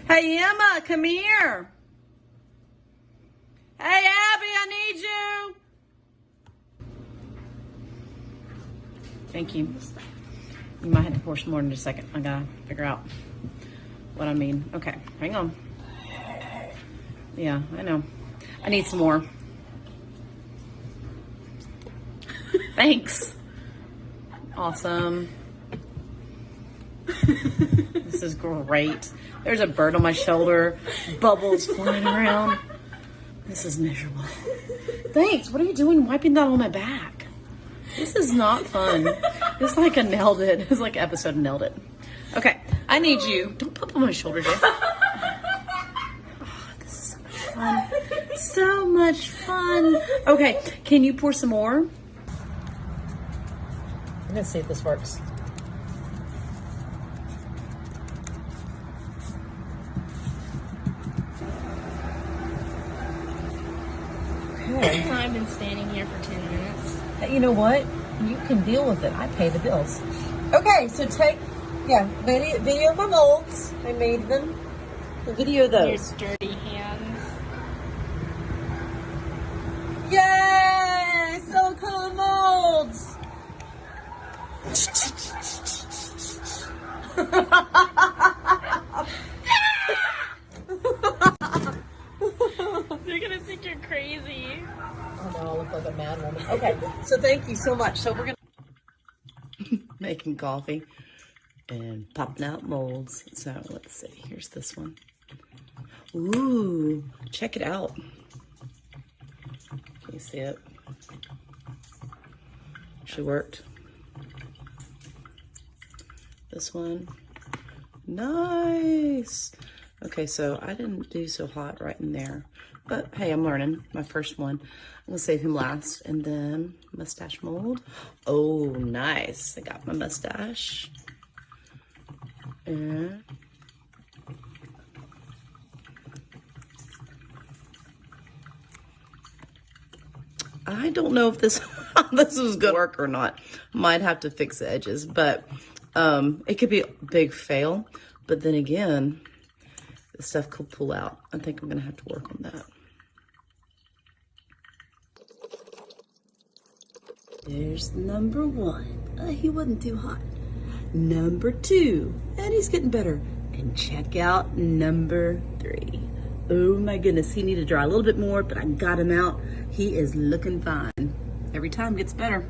Hey, Emma, come here. Hey, Abby, I need you. Thank you. You might have to pour some more in just a second. I gotta figure out what I mean. Okay, hang on. Yeah, I know. I need some more. Thanks. Awesome. This is great. There's a bird on my shoulder, bubbles flying around. This is miserable. Thanks. What are you doing wiping that on my back? This is not fun. It's like a nailed it. It's like an episode of Nailed It. Okay, I need you. Don't pop on my shoulder, Jay. Oh, this is so much fun. So much fun. Okay, can you pour some more? I'm gonna see if this works. Okay. I've been standing here for 10 minutes. You know what? You can deal with it. I pay the bills. Okay, so video my molds. I made them. Video those. Your dirty hands. Yay! Silicone molds! They're gonna think you're crazy. Oh no, I look like a mad woman. Okay, so thank you so much. So we're gonna making coffee and popping out molds. So let's see. Here's this one. Ooh, check it out. Can you see it? Actually worked. This one. Nice. Okay, so I didn't do so hot right in there. But hey, I'm learning. My first one. I'm gonna save him last. And then mustache mold. Oh, nice. I got my mustache. And I don't know if this this was gonna work or not. Might have to fix the edges, but it could be a big fail. But then again, the stuff could pull out. I think I'm gonna have to work on that. There's number one. He wasn't too hot. Number two, and he's getting better. And check out number three. Oh my goodness, he needed to dry a little bit more, but I got him out. He is looking fine. Every time gets better.